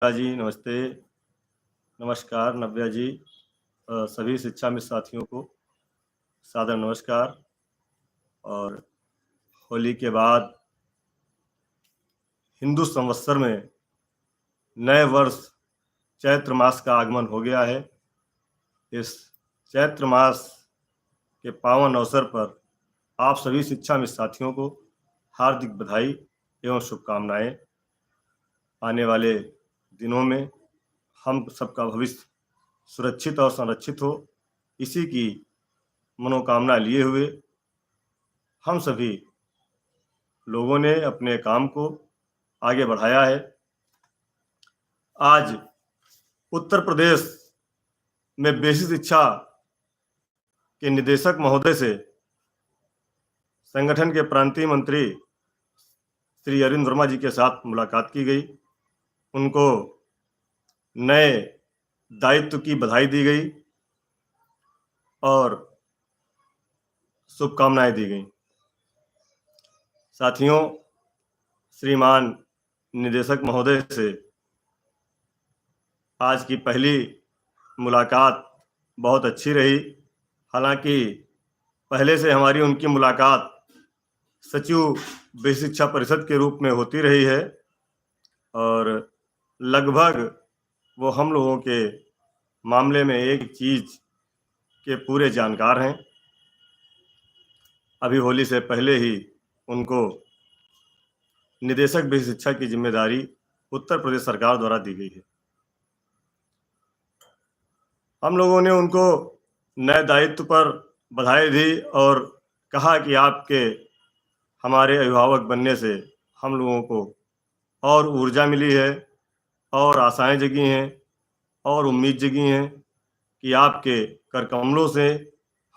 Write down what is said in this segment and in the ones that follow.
जी नमस्ते, नमस्कार नव्या जी। सभी शिक्षा मित्र साथियों को सादर नमस्कार। और होली के बाद हिंदू संवत्सर में नए वर्ष चैत्र मास का आगमन हो गया है। इस चैत्र मास के पावन अवसर पर आप सभी शिक्षा मित्र साथियों को हार्दिक बधाई एवं शुभकामनाएं। आने वाले दिनों में हम सबका भविष्य सुरक्षित और संरक्षित हो, इसी की मनोकामना लिए हुए हम सभी लोगों ने अपने काम को आगे बढ़ाया है। आज उत्तर प्रदेश में बेसिक शिक्षा के निदेशक महोदय से संगठन के प्रांतीय मंत्री श्री अरविंद वर्मा जी के साथ मुलाकात की गई। उनको नए दायित्व की बधाई दी गई और शुभकामनाएं दी गई। साथियों, श्रीमान निदेशक महोदय से आज की पहली मुलाकात बहुत अच्छी रही। हालांकि पहले से हमारी उनकी मुलाकात सचिव बेसिक शिक्षा परिषद के रूप में होती रही है और लगभग वो हम लोगों के मामले में एक चीज के पूरे जानकार हैं। अभी होली से पहले ही उनको निदेशक बेसिक शिक्षा की जिम्मेदारी उत्तर प्रदेश सरकार द्वारा दी गई है। हम लोगों ने उनको नए दायित्व पर बधाई दी और कहा कि आपके हमारे अभिभावक बनने से हम लोगों को और ऊर्जा मिली है और आशाएं जगी हैं और उम्मीद जगी हैं कि आपके कर कमलों से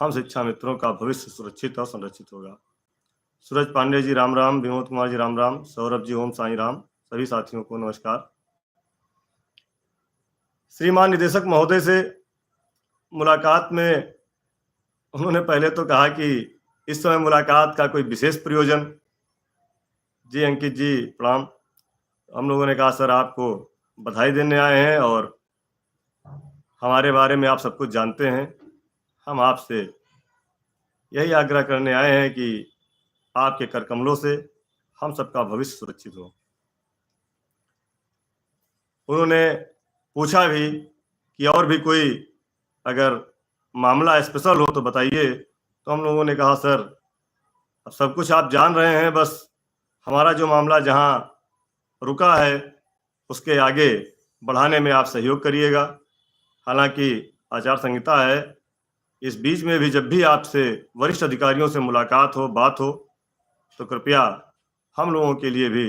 हम शिक्षा मित्रों का भविष्य सुरक्षित और संरक्षित होगा। सूरज पांडे जी राम राम, विनोद कुमार जी राम राम, सौरभ जी ओम साई राम, सभी साथियों को नमस्कार। श्रीमान निदेशक महोदय से मुलाकात में उन्होंने पहले तो कहा कि इस समय मुलाकात का कोई विशेष प्रयोजन। जी अंकित जी प्रणाम। हम लोगों ने कहा सर आपको बधाई देने आए हैं और हमारे बारे में आप सब कुछ जानते हैं। हम आपसे यही आग्रह करने आए हैं कि आपके कर कमलों से हम सबका भविष्य सुरक्षित हो। उन्होंने पूछा भी कि और भी कोई अगर मामला स्पेशल हो तो बताइए। तो हम लोगों ने कहा सर अब सब कुछ आप जान रहे हैं, बस हमारा जो मामला जहां रुका है उसके आगे बढ़ाने में आप सहयोग करिएगा। हालांकि आचार संहिता है, इस बीच में भी जब भी आपसे वरिष्ठ अधिकारियों से मुलाकात हो, बात हो, तो कृपया हम लोगों के लिए भी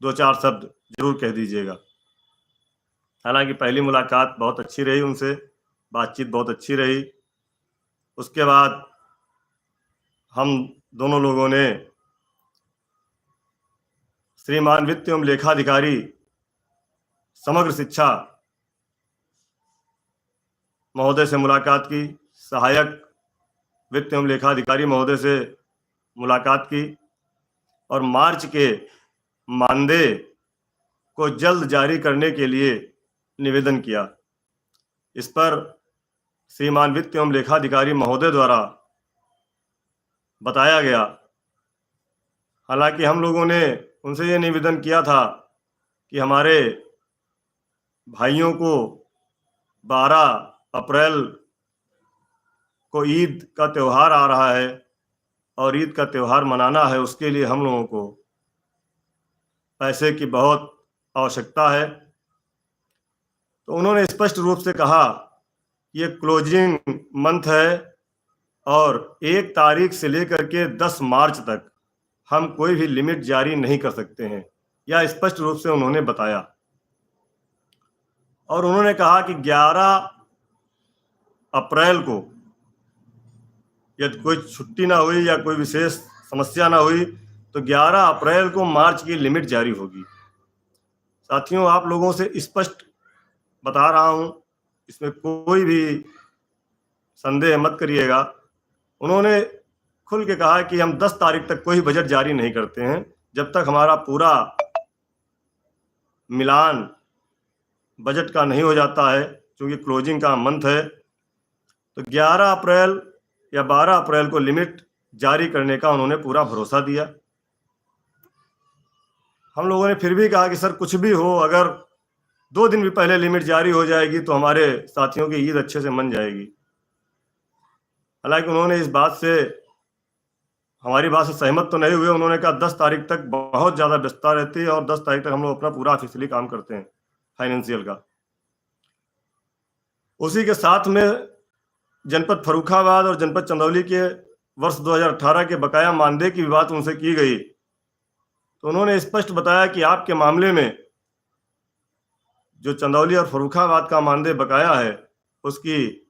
दो चार शब्द जरूर कह दीजिएगा। हालांकि पहली मुलाकात बहुत अच्छी रही, उनसे बातचीत बहुत अच्छी रही। उसके बाद हम दोनों लोगों ने श्रीमान वित्त एवं लेखाधिकारी समग्र शिक्षा महोदय से मुलाकात की, सहायक वित्त एवं लेखाधिकारी महोदय से मुलाकात की और मार्च के मानदेय को जल्द जारी करने के लिए निवेदन किया। इस पर श्रीमान वित्त एवं लेखाधिकारी महोदय द्वारा बताया गया, हालांकि हम लोगों ने उनसे ये निवेदन किया था कि हमारे भाइयों को 12 अप्रैल को ईद का त्यौहार आ रहा है और ईद का त्यौहार मनाना है, उसके लिए हम लोगों को पैसे की बहुत आवश्यकता है। तो उन्होंने स्पष्ट रूप से कहा ये क्लोजिंग मंथ है और 1 तारीख से लेकर के 10 मार्च तक हम कोई भी लिमिट जारी नहीं कर सकते हैं, यह स्पष्ट रूप से उन्होंने बताया। और उन्होंने कहा कि 11 अप्रैल को यदि कोई छुट्टी ना हुई या कोई विशेष समस्या ना हुई तो 11 अप्रैल को मार्च की लिमिट जारी होगी। साथियों, आप लोगों से स्पष्ट बता रहा हूं, इसमें कोई भी संदेह मत करिएगा। उन्होंने खुल के कहा कि हम 10 तारीख तक कोई बजट जारी नहीं करते हैं जब तक हमारा पूरा मिलान बजट का नहीं हो जाता है, क्योंकि क्लोजिंग का मंथ है। तो 11 अप्रैल या 12 अप्रैल को लिमिट जारी करने का उन्होंने पूरा भरोसा दिया। हम लोगों ने फिर भी कहा कि सर कुछ भी हो, अगर 2 दिन भी पहले लिमिट जारी हो जाएगी तो हमारे साथियों की ईद अच्छे से मन जाएगी। हालांकि उन्होंने इस बात से, हमारी बात से सहमत तो नहीं हुए। उन्होंने कहा 10 तारीख तक बहुत ज़्यादा व्यस्तता रहती है और 10 तारीख तक हम लोग अपना पूरा ऑफिशियली काम करते हैं फाइनेंशियल का। उसी के साथ में जनपद फर्रुखाबाद और जनपद चंदौली के वर्ष 2018 के बकाया मानदेय की भी बात उनसे की गई। तो उन्होंने स्पष्ट बताया कि आपके मामले में जो चंदौली और फर्रुखाबाद का मानदेय बकाया है, उसकी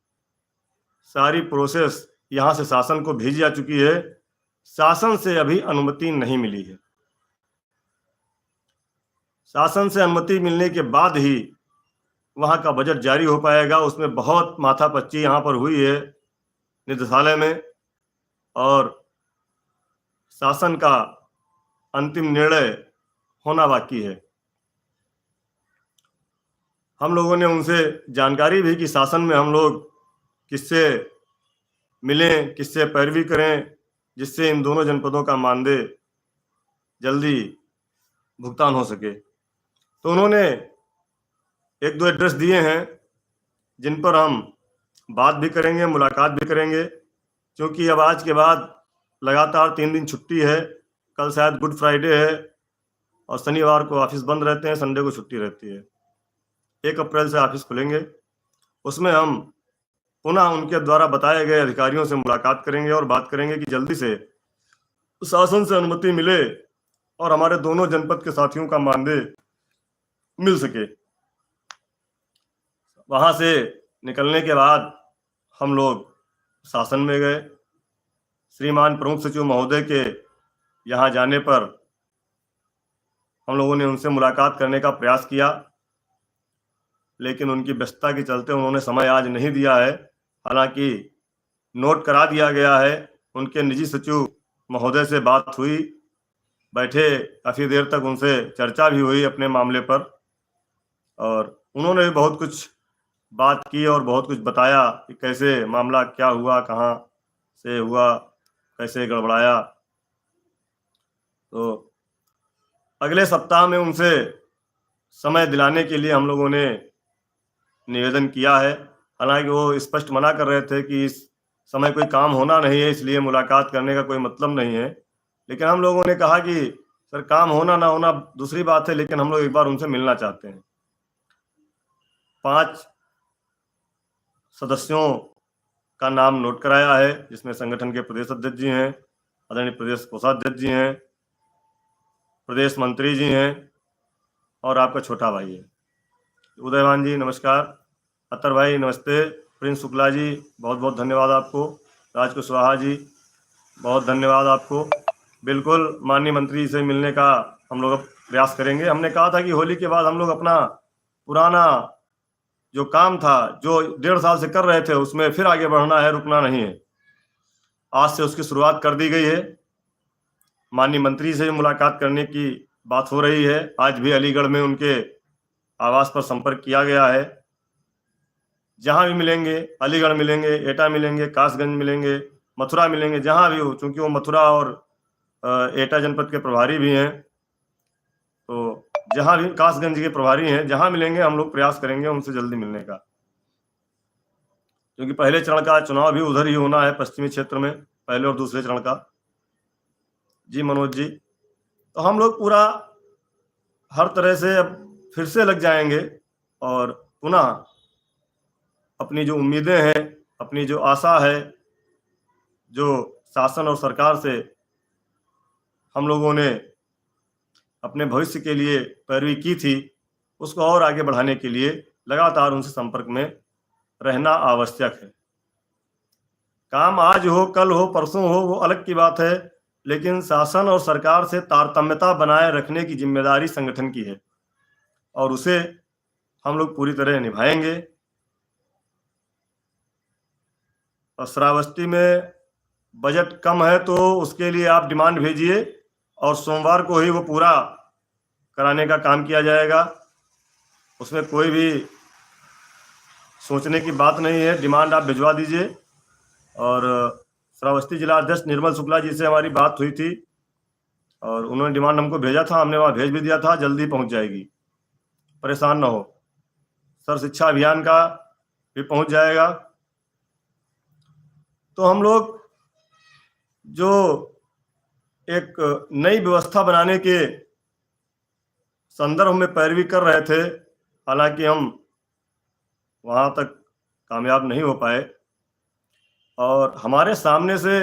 सारी प्रोसेस यहाँ से शासन को भेजी जा चुकी है। शासन से अभी अनुमति नहीं मिली है। शासन से अनुमति मिलने के बाद ही वहाँ का बजट जारी हो पाएगा। उसमें बहुत माथापच्ची यहाँ पर हुई है निदेशालय में, और शासन का अंतिम निर्णय होना बाकी है। हम लोगों ने उनसे जानकारी भी कि शासन में हम लोग किससे मिलें, किससे पैरवी करें, जिससे इन दोनों जनपदों का मानदेय जल्दी भुगतान हो सके। तो उन्होंने 1-2 एड्रेस दिए हैं जिन पर हम बात भी करेंगे, मुलाकात भी करेंगे, क्योंकि अब आज के बाद लगातार 3 दिन छुट्टी है। कल शायद गुड फ्राइडे है और शनिवार को ऑफिस बंद रहते हैं, संडे को छुट्टी रहती है। 1 अप्रैल से ऑफिस खुलेंगे। उसमें हम पुनः उनके द्वारा बताए गए अधिकारियों से मुलाकात करेंगे और बात करेंगे कि जल्दी से शासन से अनुमति मिले और हमारे दोनों जनपद के साथियों का मानदेय मिल सके। वहां से निकलने के बाद हम लोग शासन में गए। श्रीमान प्रमुख सचिव महोदय के यहाँ जाने पर हम लोगों ने उनसे मुलाकात करने का प्रयास किया, लेकिन उनकी व्यस्तता के चलते उन्होंने समय आज नहीं दिया है। हालांकि नोट करा दिया गया है। उनके निजी सचिव महोदय से बात हुई, बैठे काफ़ी देर तक उनसे चर्चा भी हुई अपने मामले पर, और उन्होंने भी बहुत कुछ बात की और बहुत कुछ बताया कि कैसे मामला क्या हुआ, कहाँ से हुआ, कैसे गड़बड़ाया। तो अगले सप्ताह में उनसे समय दिलाने के लिए हम लोगों ने निवेदन किया है। हालांकि वो स्पष्ट मना कर रहे थे कि इस समय कोई काम होना नहीं है, इसलिए मुलाकात करने का कोई मतलब नहीं है। लेकिन हम लोगों ने कहा कि सर काम होना ना होना दूसरी बात है, लेकिन हम लोग एक बार उनसे मिलना चाहते हैं। 5 सदस्यों का नाम नोट कराया है, जिसमें संगठन के प्रदेश अध्यक्ष जी हैं, आदरणीय प्रदेश कोषाध्यक्ष जी हैं, प्रदेश मंत्री जी हैं और आपका छोटा भाई है। उदयवान जी नमस्कार, अतर भाई नमस्ते, प्रिंस शुक्ला जी बहुत बहुत धन्यवाद आपको, राज कुशवाहा जी बहुत धन्यवाद आपको। बिल्कुल माननीय मंत्री से मिलने का हम लोग प्रयास करेंगे। हमने कहा था कि होली के बाद हम लोग अपना पुराना जो काम था, जो 1.5 साल से कर रहे थे, उसमें फिर आगे बढ़ना है, रुकना नहीं है। आज से उसकी शुरुआत कर दी गई है। माननीय मंत्री से मुलाकात करने की बात हो रही है। आज भी अलीगढ़ में उनके आवास पर संपर्क किया गया है। जहां भी मिलेंगे, अलीगढ़ मिलेंगे, एटा मिलेंगे, कासगंज मिलेंगे, मथुरा मिलेंगे, जहां भी हो, क्योंकि वो मथुरा और एटा जनपद के प्रभारी भी हैं। तो जहां भी कासगंज के प्रभारी हैं, जहां मिलेंगे हम लोग प्रयास करेंगे उनसे जल्दी मिलने का, क्योंकि पहले चरण का चुनाव भी उधर ही होना है, पश्चिमी क्षेत्र में, पहले और दूसरे चरण का। जी मनोज जी, तो हम लोग पूरा हर तरह से अब फिर से लग जाएंगे और पुनः अपनी जो उम्मीदें हैं, अपनी जो आशा है, जो शासन और सरकार से हम लोगों ने अपने भविष्य के लिए पैरवी की थी, उसको और आगे बढ़ाने के लिए लगातार उनसे संपर्क में रहना आवश्यक है। काम आज हो, कल हो, परसों हो, वो अलग की बात है, लेकिन शासन और सरकार से तारतम्यता बनाए रखने की जिम्मेदारी संगठन की है और उसे हम लोग पूरी तरह निभाएंगे। और श्रावस्ती में बजट कम है तो उसके लिए आप डिमांड भेजिए और सोमवार को ही वो पूरा कराने का काम किया जाएगा। उसमें कोई भी सोचने की बात नहीं है। डिमांड आप भिजवा दीजिए। और श्रावस्ती जिला अध्यक्ष निर्मल शुक्ला जी से हमारी बात हुई थी और उन्होंने डिमांड हमको भेजा था, हमने वहाँ भेज भी दिया था, जल्दी पहुँच जाएगी, परेशान ना हो। सर्व शिक्षा अभियान का भी पहुँच जाएगा। तो हम लोग जो एक नई व्यवस्था बनाने के संदर्भ में पैरवी कर रहे थे, हालांकि हम वहां तक कामयाब नहीं हो पाए और हमारे सामने से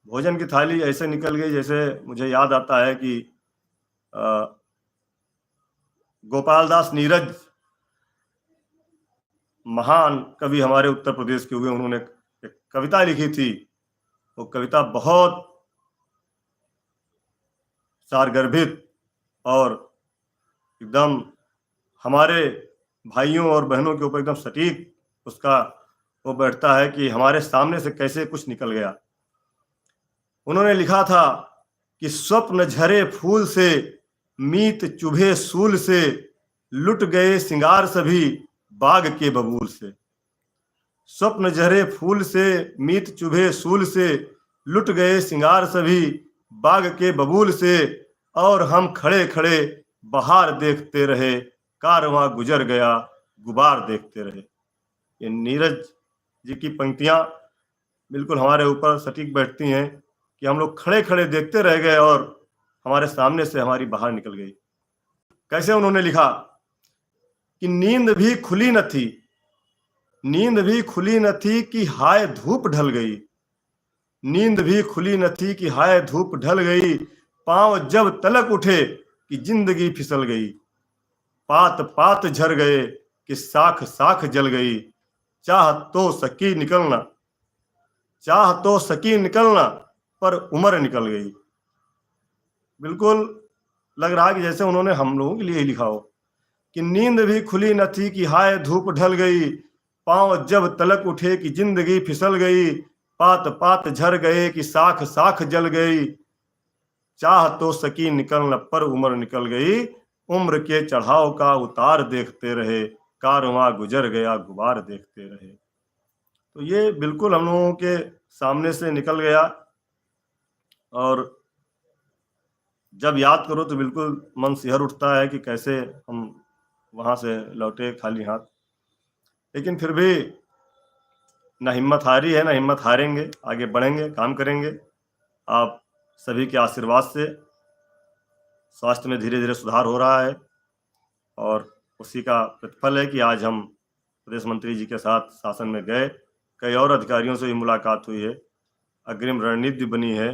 भोजन की थाली ऐसे निकल गई जैसे मुझे याद आता है कि गोपाल दास नीरज महान कवि हमारे उत्तर प्रदेश के हुए, उन्होंने एक कविता लिखी थी। वो कविता बहुत सारगर्भित और एकदम हमारे भाइयों और बहनों के ऊपर एकदम सटीक उसका वो बैठता है कि हमारे सामने से कैसे कुछ निकल गया। उन्होंने लिखा था कि स्वप्न झरे फूल से, मीत चुभे सूल से, लुट गए सिंगार सभी बाग के बबूल से। स्वप्न झरे फूल से, मीत चुभे सूल से, लुट गए सिंगार सभी बाग के बबूल से, और हम खड़े खड़े बहार देखते रहे, कारवां गुजर गया गुबार देखते रहे। ये नीरज जी की पंक्तियां बिल्कुल हमारे ऊपर सटीक बैठती हैं कि हम लोग खड़े खड़े देखते रह गए और हमारे सामने से हमारी बाहर निकल गई। कैसे उन्होंने लिखा कि नींद भी खुली न थी, नींद भी खुली न थी कि हाय धूप ढल गई, नींद भी खुली न थी कि हाय धूप ढल गई, पांव जब तलक उठे कि जिंदगी फिसल गई, पात पात झर गए कि साख साख जल गई, चाह तो सकी निकलना, चाह तो सकी निकलना, पर उम्र निकल गई। बिल्कुल लग रहा है कि जैसे उन्होंने हम लोगों के लिए ही लिखा हो कि नींद भी खुली न थी कि हाय धूप ढल गई, पांव जब तलक उठे कि जिंदगी फिसल गई, पात पात झर गए कि साख साख जल गई, चाह तो सकी निकलना पर उम्र निकल गई, उम्र के चढ़ाव का उतार देखते रहे, कारवां गुजर गया गुबार देखते रहे। तो ये बिल्कुल हम लोगों के सामने से निकल गया और जब याद करो तो बिल्कुल मन सिहर उठता है कि कैसे हम वहां से लौटे खाली हाथ। लेकिन फिर भी ना हिम्मत हारी है, ना हिम्मत हारेंगे, आगे बढ़ेंगे, काम करेंगे। आप सभी के आशीर्वाद से स्वास्थ्य में धीरे धीरे सुधार हो रहा है और उसी का प्रतिफल है कि आज हम प्रदेश मंत्री जी के साथ शासन में गए, कई और अधिकारियों से भी मुलाकात हुई है, अग्रिम रणनीति बनी है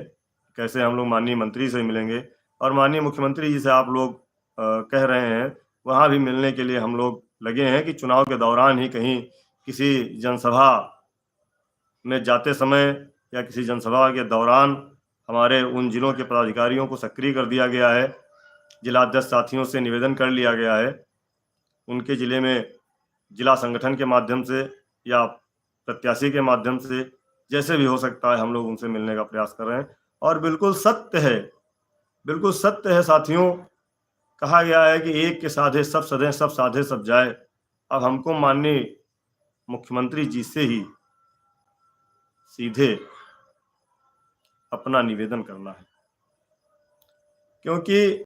कैसे हम लोग माननीय मंत्री से मिलेंगे और माननीय मुख्यमंत्री जी से आप लोग कह रहे हैं, वहाँ भी मिलने के लिए हम लोग लगे हैं कि चुनाव के दौरान ही कहीं किसी जनसभा में जाते समय या किसी जनसभा के दौरान हमारे उन जिलों के पदाधिकारियों को सक्रिय कर दिया गया है, जिलाध्यक्ष साथियों से निवेदन कर लिया गया है, उनके जिले में जिला संगठन के माध्यम से या प्रत्याशी के माध्यम से जैसे भी हो सकता है हम लोग उनसे मिलने का प्रयास कर रहे हैं। और बिल्कुल सत्य है, बिल्कुल सत्य है साथियों, कहा गया है कि एक के साधे सब सधे, सब साधे सब जाए। अब हमको माननीय मुख्यमंत्री जी से ही सीधे अपना निवेदन करना है, क्योंकि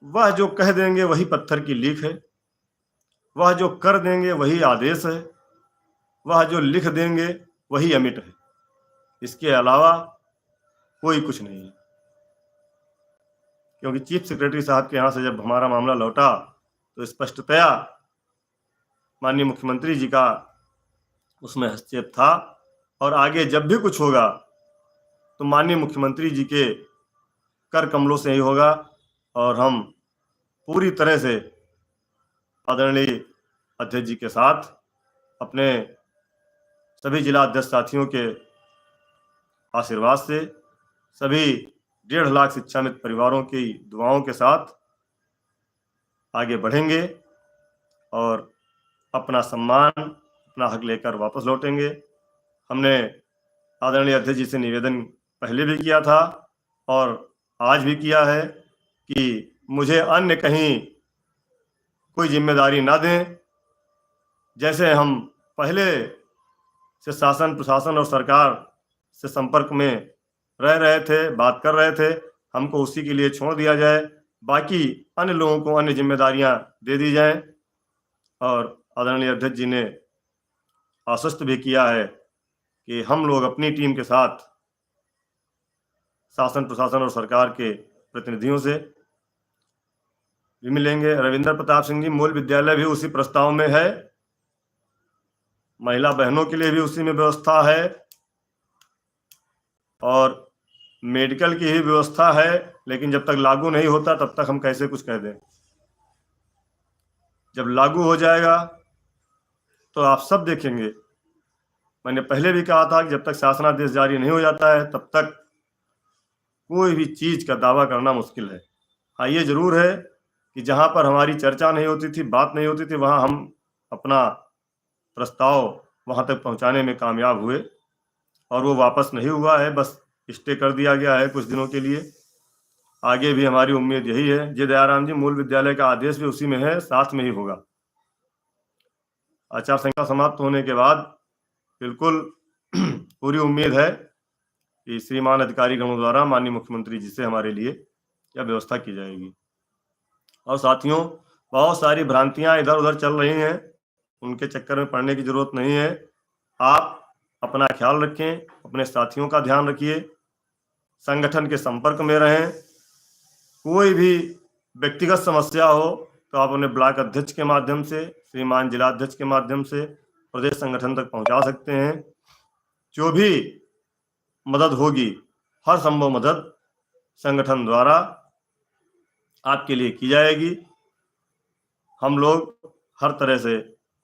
वह जो कह देंगे वही पत्थर की लीक है, वह जो कर देंगे वही आदेश है, वह जो लिख देंगे वही अमिट है, इसके अलावा कोई कुछ नहीं है। क्योंकि चीफ सेक्रेटरी साहब के यहाँ से जब हमारा मामला लौटा तो स्पष्टतया माननीय मुख्यमंत्री जी का उसमें हस्तक्षेप था और आगे जब भी कुछ होगा तो माननीय मुख्यमंत्री जी के कर कमलों से ही होगा और हम पूरी तरह से आदरणीय अध्यक्ष जी के साथ अपने सभी जिला अध्यक्ष साथियों के आशीर्वाद से, सभी 1.5 लाख शिक्षामित्र परिवारों की दुआओं के साथ आगे बढ़ेंगे और अपना सम्मान, अपना हक लेकर वापस लौटेंगे। हमने आदरणीय अध्यक्ष जी से निवेदन पहले भी किया था और आज भी किया है कि मुझे अन्य कहीं कोई जिम्मेदारी ना दें। जैसे हम पहले से शासन, प्रशासन और सरकार से संपर्क में रह रहे थे, बात कर रहे थे, हमको उसी के लिए छोड़ दिया जाए। बाकी अन्य लोगों को अन्य जिम्मेदारियां दे दी जाएं। और आदरणीय अध्यक्ष जी ने आश्वस्त भी किया है कि हम लोग अपनी टीम के साथ शासन, प्रशासन और सरकार के प्रतिनिधियों से भी मिलेंगे। रविंद्र प्रताप सिंह जी, मूल विद्यालय भी उसी प्रस्ताव में है, महिला बहनों के लिए भी उसी में व्यवस्था है, और मेडिकल की ही व्यवस्था है। लेकिन जब तक लागू नहीं होता तब तक हम कैसे कुछ कह दें। जब लागू हो जाएगा तो आप सब देखेंगे। मैंने पहले भी कहा था कि जब तक शासनादेश जारी नहीं हो जाता है तब तक कोई भी चीज का दावा करना मुश्किल है। हाँ, ये जरूर है कि जहां पर हमारी चर्चा नहीं होती थी, बात नहीं होती थी, वहां हम अपना प्रस्ताव वहां तक पहुंचाने में कामयाब हुए, और वो वापस नहीं हुआ है, बस स्टे कर दिया गया है कुछ दिनों के लिए। आगे भी हमारी उम्मीद यही है। जय दयाराम जी, मूल विद्यालय का आदेश भी उसी में है, साथ में ही होगा। आचार संहिता समाप्त होने के बाद बिल्कुल पूरी उम्मीद है कि श्रीमान अधिकारी गणों द्वारा माननीय मुख्यमंत्री जी से हमारे लिए यह व्यवस्था की जाएगी। और साथियों, बहुत सारी भ्रांतियां इधर उधर चल रही हैं, उनके चक्कर में पड़ने की जरूरत नहीं है। आप अपना ख्याल रखें, अपने साथियों का ध्यान रखिए, संगठन के संपर्क में रहें। कोई भी व्यक्तिगत समस्या हो तो आप अपने ब्लॉक अध्यक्ष के माध्यम से, श्रीमान जिलाध्यक्ष के माध्यम से प्रदेश संगठन तक पहुंचा सकते हैं। जो भी मदद होगी, हर संभव मदद संगठन द्वारा आपके लिए की जाएगी। हम लोग हर तरह से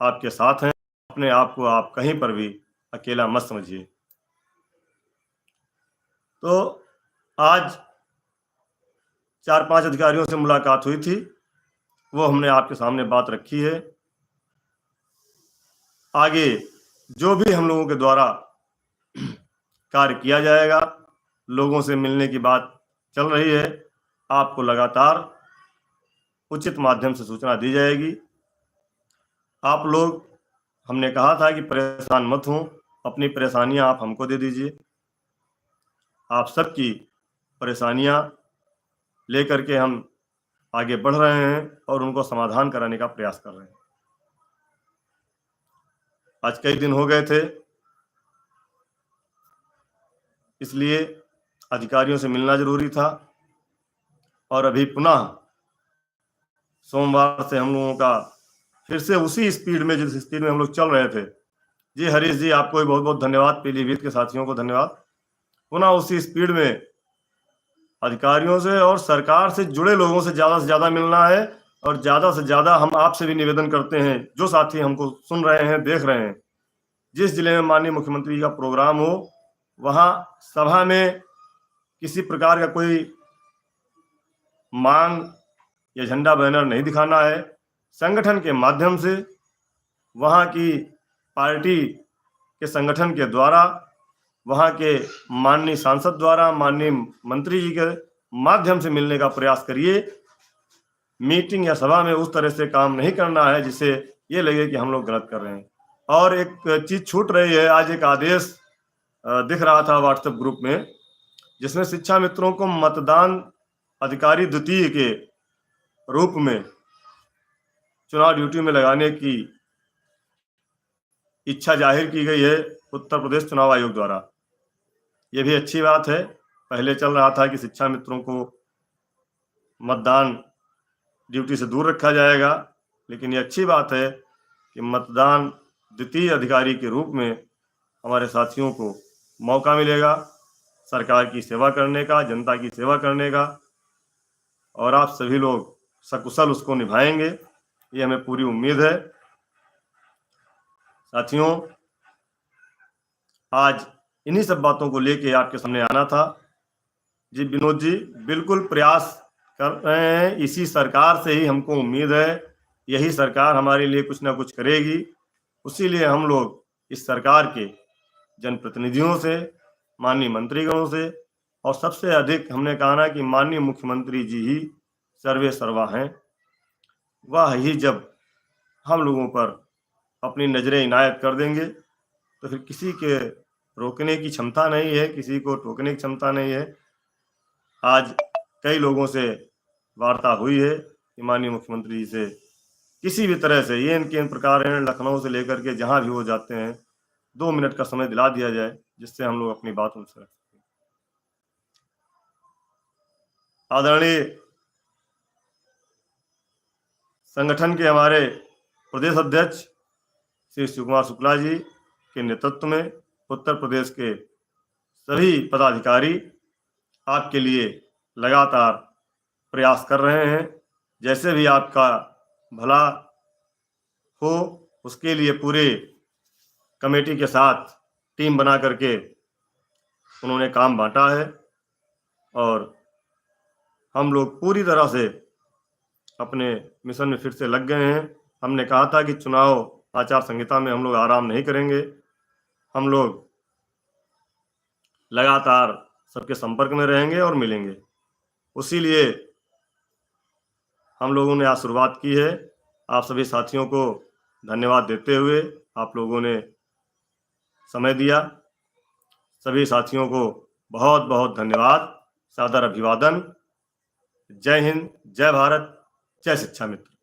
आपके साथ हैं। अपने आप को आप कहीं पर भी अकेला मत समझिए। तो आज 4-5 अधिकारियों से मुलाकात हुई थी, वो हमने आपके सामने बात रखी है। आगे जो भी हम लोगों के द्वारा कार्य किया जाएगा, लोगों से मिलने की बात चल रही है, आपको लगातार उचित माध्यम से सूचना दी जाएगी। आप लोग, हमने कहा था कि परेशान मत हो, अपनी परेशानियां आप हमको दे दीजिए। आप सबकी परेशानियां लेकर के हम आगे बढ़ रहे हैं और उनको समाधान कराने का प्रयास कर रहे हैं। आज कई दिन हो गए थे, इसलिए अधिकारियों से मिलना जरूरी था। और अभी पुनः सोमवार से हम लोगों का फिर से उसी स्पीड में, जिस स्पीड में हम लोग चल रहे थे। जी हरीश जी, आपको भी बहुत बहुत धन्यवाद, पीलीभीत के साथियों को धन्यवाद। पुनः उसी स्पीड में अधिकारियों से और सरकार से जुड़े लोगों से ज़्यादा मिलना है। और ज़्यादा से ज़्यादा हम आपसे भी निवेदन करते हैं, जो साथी हमको सुन रहे हैं, देख रहे हैं, जिस जिले में माननीय मुख्यमंत्री जी का प्रोग्राम हो, वहाँ सभा में किसी प्रकार का कोई मांग या झंडा बैनर नहीं दिखाना है। संगठन के माध्यम से, वहाँ की पार्टी के संगठन के द्वारा, वहाँ के माननीय सांसद द्वारा, माननीय मंत्री जी के माध्यम से मिलने का प्रयास करिए। मीटिंग या सभा में उस तरह से काम नहीं करना है जिससे ये लगे कि हम लोग गलत कर रहे हैं। और एक चीज छूट रही है, आज एक आदेश दिख रहा था व्हाट्सएप ग्रुप में, जिसमें शिक्षा मित्रों को मतदान अधिकारी द्वितीय के रूप में चुनाव ड्यूटी में लगाने की इच्छा जाहिर की गई है उत्तर प्रदेश चुनाव आयोग द्वारा। यह भी अच्छी बात है। पहले चल रहा था कि शिक्षा मित्रों को मतदान ड्यूटी से दूर रखा जाएगा, लेकिन ये अच्छी बात है कि मतदान द्वितीय अधिकारी के रूप में हमारे साथियों को मौका मिलेगा सरकार की सेवा करने का, जनता की सेवा करने का, और आप सभी लोग सकुशल उसको निभाएंगे, ये हमें पूरी उम्मीद है। साथियों, आज इन्हीं सब बातों को लेके आपके सामने आना था। जी विनोद जी, बिल्कुल प्रयास कर रहे हैं, इसी सरकार से ही हमको उम्मीद है, यही सरकार हमारे लिए कुछ ना कुछ करेगी। उसीलिए हम लोग इस सरकार के जनप्रतिनिधियों से, माननीय मंत्रीगणों से, और सबसे अधिक हमने कहा ना कि माननीय मुख्यमंत्री जी ही सर्वे सर्वा हैं। वह ही जब हम लोगों पर अपनी नजरें इनायत कर देंगे तो फिर किसी के रोकने की क्षमता नहीं है, किसी को टोकने की क्षमता नहीं है। आज कई लोगों से वार्ता हुई है कि माननीय मुख्यमंत्री जी से किसी भी तरह से ये इनके इन प्रकार हैं, लखनऊ से लेकर के जहां भी वो जाते हैं 2 मिनट का समय दिला दिया जाए जिससे हम लोग अपनी बात उनसे रख सकें। आदरणीय संगठन के हमारे प्रदेश अध्यक्ष श्री शिव कुमार शुक्ला जी के नेतृत्व में उत्तर प्रदेश के सभी पदाधिकारी आपके लिए लगातार प्रयास कर रहे हैं। जैसे भी आपका भला हो उसके लिए पूरे कमेटी के साथ टीम बना करके उन्होंने काम बांटा है और हम लोग पूरी तरह से अपने मिशन में फिर से लग गए हैं। हमने कहा था कि चुनाव आचार संहिता में हम लोग आराम नहीं करेंगे, हम लोग लगातार सबके संपर्क में रहेंगे और मिलेंगे। उसी लिए हम लोगों ने आज शुरुआत की है। आप सभी साथियों को धन्यवाद देते हुए आप लोगों ने समय दिया, सभी साथियों को बहुत बहुत धन्यवाद, सादर अभिवादन। जय हिंद, जय भारत, जय शिक्षा मित्र।